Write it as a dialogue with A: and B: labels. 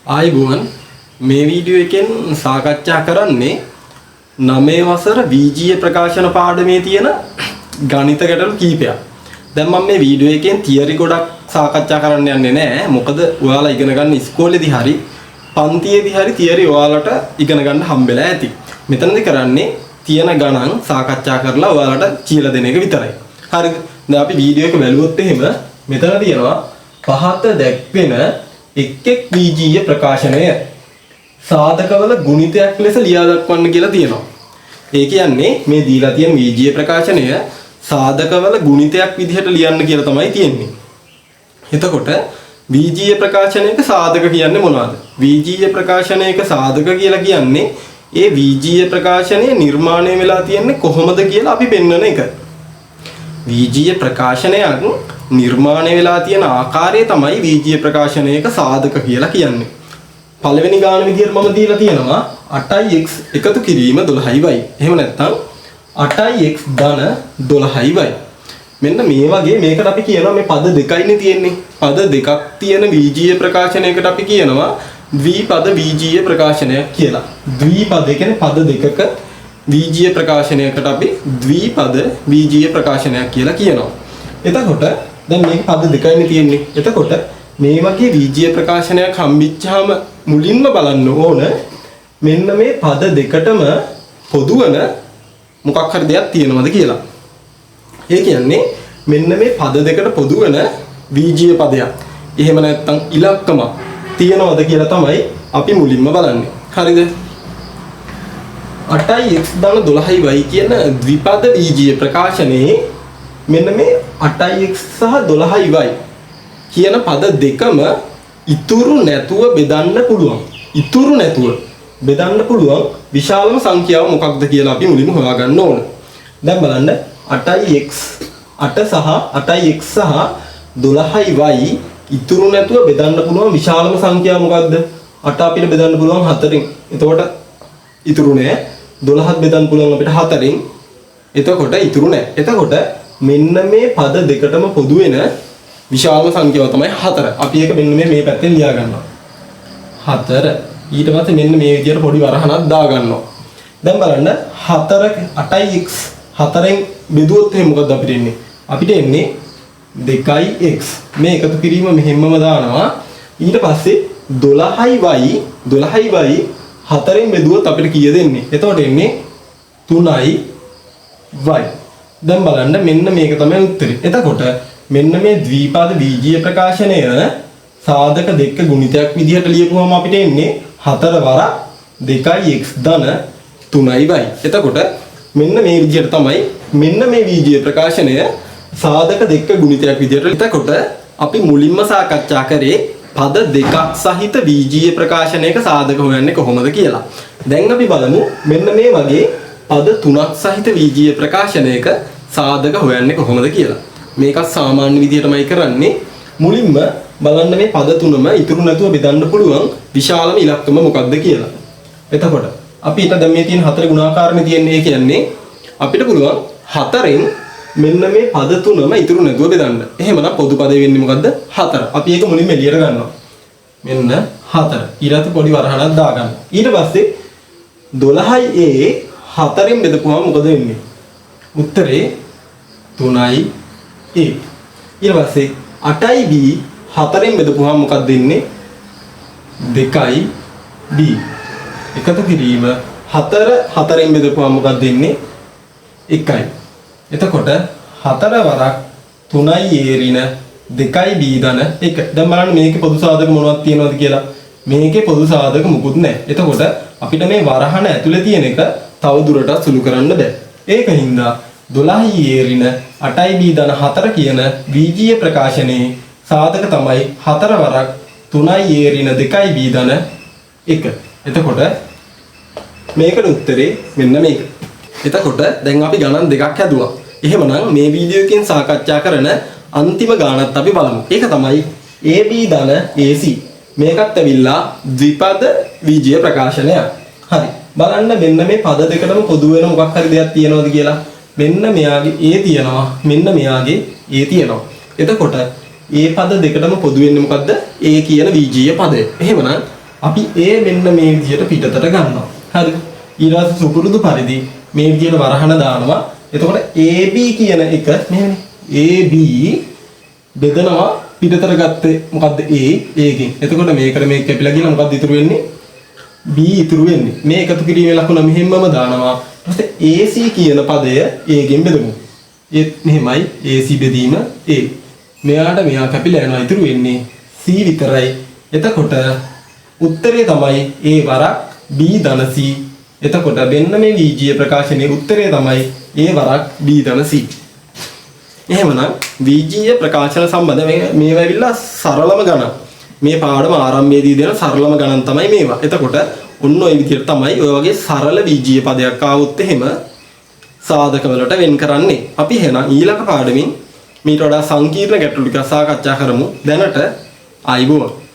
A: ආයිබුවන් මේ වීඩියෝ එකෙන් සාකච්ඡා කරන්නේ 9 වසර VGA ප්‍රකාශන පාඩමේ තියෙන ගණිත ගැටලු කීපයක්. දැන් මම මේ වීඩියෝ එකෙන් තියරි ගොඩක් සාකච්ඡා කරන්න යන්නේ නැහැ. මොකද ඔයාලා ඉගෙන ගන්න ඉස්කෝලේදී හරි පන්තියේදී හරි තියරි ඔයාලට ඉගෙන ගන්න හම්බෙලා ඇති. මෙතනදී කරන්නේ තියෙන ගණන් සාකච්ඡා කරලා ඔයාලට කියලා දෙන එක විතරයි. හරිද? දැන් අපි වීඩියෝ එක බැලුවොත් එහෙම මෙතන තියෙනවා පහත දැක්වෙන එක් VGA ප්‍රකාශනය සාධකවල ගුණිතයක් ලෙස ලියා දක්වන්න කියලා තියෙනවා. ඒ කියන්නේ මේ දීලා තියෙන VGA ප්‍රකාශනය සාධකවල ගුණිතයක් විදිහට ලියන්න කියලා තමයි තියෙන්නේ. එතකොට VGA ප්‍රකාශනයක සාධක කියන්නේ මොනවද? VGA ප්‍රකාශනයක සාධක කියලා කියන්නේ ඒ VGA ප්‍රකාශනය නිර්මාණය වෙලා තියෙන්නේ කොහොමද කියලා අපි පෙන්වන එක. VGA ප්‍රකාශනයක් නිර්මාණය වෙලා තියෙන ආකාරය තමයි VGA ප්‍රකාශනයක සාධක කියලා කියන්නේ. පළවෙනි ගාන විදියට මම දීලා තියෙනවා 8x එකතු කිරීම 12y. එහෙම නැත්නම් 8x ධන 12y. මෙන්න මේ වගේ මේකට අපි කියනවා මේ පද දෙකයිනේ තියෙන්නේ. පද දෙකක් තියෙන VGA ප්‍රකාශනයකට අපි කියනවා ද්විපද VGA ප්‍රකාශනයක් කියලා. ද්විපද කියන්නේ පද දෙකක VGA ප්‍රකාශනයකට අපි ද්විපද VGA ප්‍රකාශනයක් කියලා කියනවා. එතකොට දැන් මේක පද දෙකයිනේ තියෙන්නේ. එතකොට මේ වගේ VGA ප්‍රකාශනයක් හම්බෙච්චාම මුලින්ම බලන්න ඕන මෙන්න මේ පද දෙකටම පොදු වෙන මොකක් හරි දෙයක් තියෙනවද කියලා. ඒ කියන්නේ මෙන්න මේ පද දෙකට පොදු වෙන VGA පදයක්. එහෙම නැත්නම් ඉලක්කම තියෙනවද කියලා තමයි අපි මුලින්ම බලන්නේ. හරිද? 8x ධන 12y කියන ද්විපද VGA ප්‍රකාශනයේ මෙන්න මේ 8x සහ 12y කියන පද දෙකම ඉතුරු නැතුව බෙදන්න පුළුවන්. ඉතුරු නැතුව බෙදන්න පුළුවන් විශාලම සංඛ්‍යාව මොකක්ද කියලා අපි මුලින්ම හොයාගන්න ඕන. දැන් බලන්න 8x 8x සහ 12y ඉතුරු නැතුව බෙදන්න පුළුවන් විශාලම සංඛ්‍යාව මොකක්ද? 8 අපිට බෙදන්න පුළුවන් 4න්. එතකොට ඉතුරු නෑ. 12ත් බෙදන්න පුළුවන් අපිට 4න්. එතකොට ඉතුරු නෑ. එතකොට මෙන්න මේ පද දෙකටම පොදු වෙන විශාලම සංඛ්‍යාව තමයි 4. අපි ඒක මෙන්න මේ පැත්තෙන් ලියා ගන්නවා. 4. ඊට පස්සේ මෙන්න මේ විදියට පොඩි වරහනක් දා ගන්නවා. දැන් බලන්න 8x 4න් බෙදුවොත් එහෙනම් මොකද අපිට එන්නේ? අපිට එන්නේ 2x. මේ එකතු කිරීම මෙහෙම්මම දානවා. ඊට පස්සේ 12y 4න් බෙදුවොත් අපිට කීයද එන්නේ? එතකොට එන්නේ 3y. දැන් බලන්න මෙන්න මේක තමයි උත්තරේ. එතකොට මෙන්න මේ ද්විපද VGA ප්‍රකාශනය සාධක දෙක ගුණිතයක් විදිහට ලියපුවම අපිට එන්නේ 4 වරක් 2x ධන 3y. එතකොට මෙන්න මේ විදිහට තමයි මෙන්න මේ VGA ප්‍රකාශනය සාධක දෙක ගුණිතයක් විදිහට. එතකොට අපි මුලින්ම සාකච්ඡා කරේ පද දෙකක් සහිත VGA ප්‍රකාශනයක සාධක හොයන්නේ කොහොමද කියලා. දැන් අපි බලමු මෙන්න මේ වගේ පද තුනක් සහිත VGA ප්‍රකාශනයක සාධක හොයන්නේ කොහොමද කියලා. මේකත් සාමාන්‍ය විදිහටමයි කරන්නේ. මුලින්ම බලන්න මේ පද තුනම ඉතුරු නැතුව බෙදන්න පුළුවන් විශාලම ඉලක්කම මොකක්ද කියලා. එතකොට අපි ඊට දැන් මේ තියෙන 4 ගුණාකාරනේ තියෙන්නේ කියන්නේ අපිට පුළුවන් 4න් මෙන්න මේ පද තුනම ඉතුරු නැතුව බෙදන්න. එහෙමනම් පොදු පදේ වෙන්නේ මොකද්ද? 4. අපි ඒක මුලින්ම එළියට ගන්නවා. මෙන්න 4. ඊට පොඩි වරහණක් දාගන්න. ඊට පස්සේ 12a 4න් බෙදපුවම මොකද වෙන්නේ? උත්තරේ 3a. ඊට පස්සේ 8b 4න් බෙදපුවම මොකක්ද දෙන්නේ? 2b. එකතු කිරීම 4 4න් බෙදපුවම මොකක්ද දෙන්නේ? 1යි. එතකොට 4 වරක් 3යි ඍණ 2යි b ධන 1. දැන් බලන්න මේකේ පොදු සාධක මොනවද තියෙනවද කියලා. මේකේ පොදු සාධක මුකුත් නැහැ. එතකොට අපිට මේ වරහන ඇතුලේ තියෙන එක තව දුරටත් සුළු කරන්න බෑ. ඒකින්ද 12යි ඍණ 8යි b ධන 4 කියන VGA ප්‍රකාශනයේ සාධක තමයි 4 වරක් 3යි ඍණ 2යි b ධන 1. එතකොට මේකට උත්තරේ මෙන්න මේක. එතකොට දැන් අපි ගණන් දෙකක් හැදුවා. එහෙමනම් මේ වීඩියෝ එකෙන් සාකච්ඡා කරන අන්තිම ගානත් අපි බලමු. ඒක තමයි AB ධන AC. මේකත් ඇවිල්ලා ද්විපද VGA ප්‍රකාශනයක්. හරි. බලන්න මෙන්න මේ පද දෙකටම පොදු වෙන මොකක් හරි දෙයක් තියෙනවද කියලා. මෙන්න මෙයාගේ A තියෙනවා. මෙන්න මෙයාගේ A තියෙනවා. එතකොට A පද දෙකටම පොදු වෙන්නේ මොකද්ද? A කියන VGA පදය. එහෙමනම් අපි A මෙන්න මේ විදියට පිටතට ගන්නවා. හරිද? ඊට පස්සේ සුපුරුදු පරිදි මේ විදියට වරහන දානවා. එතකොට AB කියන එක මෙහෙමනේ. AB බෙදනවා පිටතට ගත්තේ මොකද්ද A එකෙන්. එතකොට මේකට මේක කැපිලා ගිහලා මොකද්ද ඉතුරු වෙන්නේ? B ඉතුරු වෙන්නේ. මේ එකතු කිරීමේ ලකුණ මෙහෙම්මම දානවා. ඊට පස්සේ AC කියන පදය A ගෙන් බෙදමු. ඒත් මෙහෙමයි AC බෙදීම A. මෙයාට මෙයා කැපිලා යනවා ඉතුරු වෙන්නේ C විතරයි. එතකොට උත්තරේ තමයි A වරක් B ධන C. එතකොට මෙන්න මේ VGA ප්‍රකාශනයේ උත්තරේ තමයි A වරක් B ධන C. එහෙමනම් VGA ප්‍රකාශන සම්බන්ධ මේවා ඇවිල්ලා සරලම ගණන්. මේ පාඩම ආරම්භයේදී දෙන සරලම ගණන් තමයි මේවා. එතකොට ඔන්න ඔය විදිහට තමයි ඔය වගේ සරල VGA පදයක් ආවොත් එහෙම සාධක වලට වෙන් කරන්නේ. අපි එහෙනම් ඊළඟ පාඩමින් මීට වඩා සංකීර්ණ ගැටලු ටික සාකච්ඡා කරමු. දැනට ආයිබෝවන්.